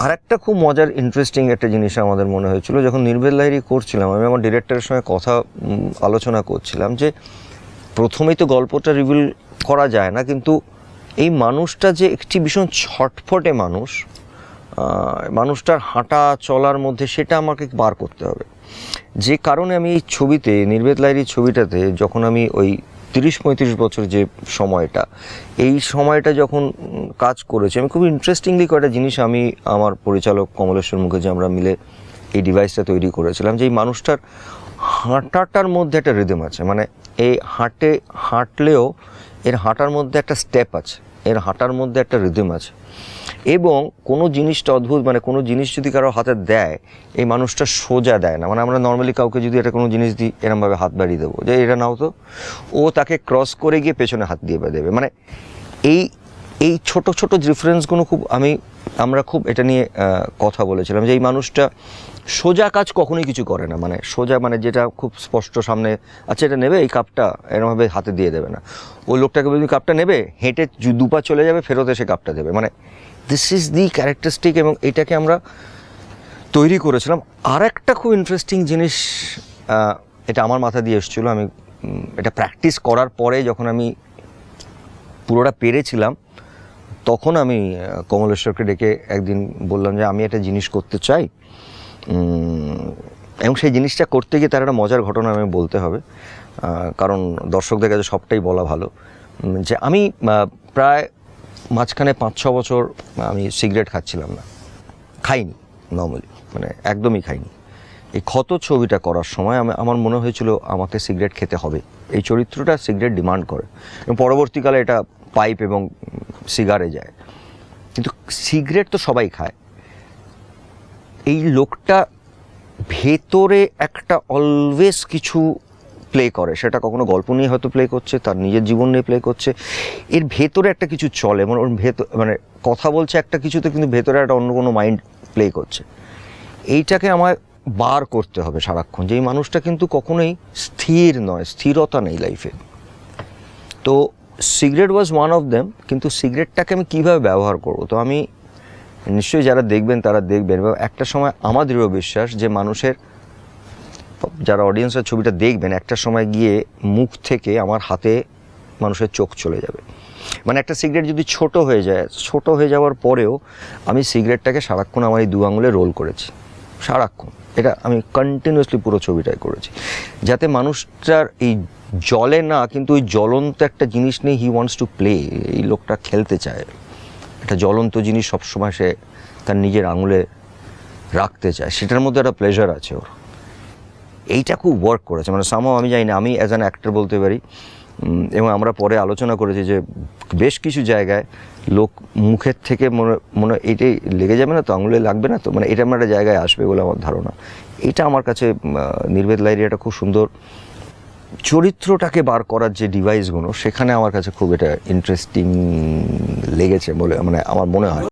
আর একটা খুব মজার ইন্টারেস্টিং একটা জিনিস আমাদের মনে হয়েছিল যখন নির্ভেদ লাহিড়ী করছিলাম, আমি আমার ডিরেক্টরের সঙ্গে আলোচনা করছিলাম যে প্রথমেই তো গল্পটা রিভিল করা যায় না, কিন্তু এই মানুষটা যে একটি ভীষণ ছটফটে মানুষটার হাঁটা চলার মধ্যে সেটা আমাকে বার করতে হবে। যে কারণে আমি এই ছবিতে, নির্ভেদ লাহিড়ীর ছবিটাতে, যখন আমি ওই 30-35 বছর যে সময়টা যখন কাজ করেছি, আমি খুব ইন্টারেস্টিংলি কয়েকটা জিনিস আমি আমার পরিচালক কমলেশ্বর মুখার্জি আমরা মিলে এই ডিভাইসটা তৈরি করেছিলাম যে এই মানুষটার হাঁটাটার মধ্যে একটা রিদম আছে, মানে এই হাঁটলেও এর হাঁটার মধ্যে একটা স্টেপ আছে, এর হাঁটার মধ্যে একটা রিদম আছে, এবং কোনো জিনিসটা অদ্ভুত, মানে কোনো জিনিস যদি কারো হাতে দেয় এই মানুষটা সোজা দেয় না। মানে আমরা নর্মালি কাউকে যদি এটা কোনো জিনিস দিই এরমভাবে হাত বাড়িয়ে দেবো যে এটা নাও তো, ও তাকে ক্রস করে গিয়ে পেছনে হাত দিয়ে দেবে। মানে এই ছোট ছোট ডিফারেন্সগুলো আমরা খুব এটা নিয়ে কথা বলেছিলাম যে এই মানুষটা সোজা কাজ কখনোই কিছু করে না, মানে সোজা মানে যেটা খুব স্পষ্ট সামনে, আচ্ছা এটা নেবে, এই কাপটা এরমভাবে হাতে দিয়ে দেবে না। ওই লোকটাকে যদি কাপটা নেবে হেঁটে দুপা চলে যাবে, ফেরত এসে কাপটা দেবে। মানে দিস ইজ দি ক্যারেক্টারিস্টিক, এবং এটাকে আমরা তৈরি করেছিলাম। আর একটা খুব ইন্টারেস্টিং জিনিস, এটা আমার মাথা দিয়ে এসেছিলো, আমি এটা প্র্যাকটিস করার পরে যখন আমি পুরোটা পেরেছিলাম, তখন আমি কমলেশ্বরকে ডেকে একদিন বললাম যে আমি একটা জিনিস করতে চাই, এবং সেই জিনিসটা করতে গিয়ে তার একটা মজার ঘটনা আমি বলতে হবে, কারণ দর্শকদের কাছে সবটাই বলা ভালো। যে আমি প্রায় মাঝখানে 5-6 বছর আমি সিগারেট খাইনি নর্মালি, মানে একদমই খাইনি। এই ক্ষত ছবিটা করার সময় আমার মনে হয়েছিল আমাকে সিগারেট খেতে হবে, এই চরিত্রটা সিগারেট ডিমান্ড করে, এবং পরবর্তীকালে এটা পাইপ এবং সিগারে যায়। কিন্তু সিগারেট তো সবাই খায়, এই লোকটা ভেতরে একটা অলওয়েজ কিছু প্লে করে, সেটা কখনো গল্প নিয়ে হয়তো প্লে করছে, তার নিজের জীবন নিয়ে প্লে করছে, এর ভেতরে একটা কিছু চলে, মানে ওর মানে কথা বলছে একটা কিছুতে, কিন্তু ভেতরে একটা অন্য কোনো মাইন্ড প্লে করছে। এইটাকে আমায় বার করতে হবে সারাক্ষণ, যে এই মানুষটা কিন্তু কখনোই স্থির নয়, স্থিরতা নেই লাইফে। তো cigarette was one of them, কিন্তু সিগারেটটাকে আমি কীভাবে ব্যবহার করবো, তো আমি নিশ্চয়ই যারা দেখবেন তারা দেখবেন, এবং একটা সময় আমার দৃঢ় বিশ্বাস যে মানুষের, যারা অডিয়েন্সের ছবিটা দেখবেন, একটা সময় গিয়ে মুখ থেকে আমার হাতে মানুষের চোখ চলে যাবে। মানে একটা সিগারেট যদি ছোট হয়ে যাওয়ার পরেও আমি সিগারেটটাকে সারাক্ষণ আমার এই 2 আঙুলে রোল করেছি, সারাক্ষণ। এটা আমি কন্টিনিউয়াসলি পুরো ছবিটাই করেছি, যাতে মানুষটার এই জলে না, কিন্তু ওই জ্বলন্ত একটা জিনিস নিয়ে হি ওয়ান্টস টু প্লে, এই লোকটা খেলতে চায়, একটা জ্বলন্ত জিনিস সবসময় সে তার নিজের আঙুলে রাখতে চায়, সেটার মধ্যে একটা প্লেজার আছে ওর। এইটা খুব ওয়ার্ক করেছে, মানে সামহাও আমি জানি না, আমি অ্যাজ অ্যান অ্যাক্টর বলতে পারি, এবং আমরা পরে আলোচনা করেছি যে বেশ কিছু জায়গায় লোক মুখের থেকে মনে এটাই লেগে যাবে না তো, আঙুলে লাগবে না তো, মানে এটা আমার একটা জায়গায় আসবে বলে আমার ধারণা। এটা আমার কাছে নির্ভেদ লাহিড়ী একটা খুব সুন্দর চরিত্রটাকে বার করার যে ডিভাইসগুলো, সেখানে আমার কাছে খুব এটা ইন্টারেস্টিং লেগেছে বলে মানে আমার মনে হয়।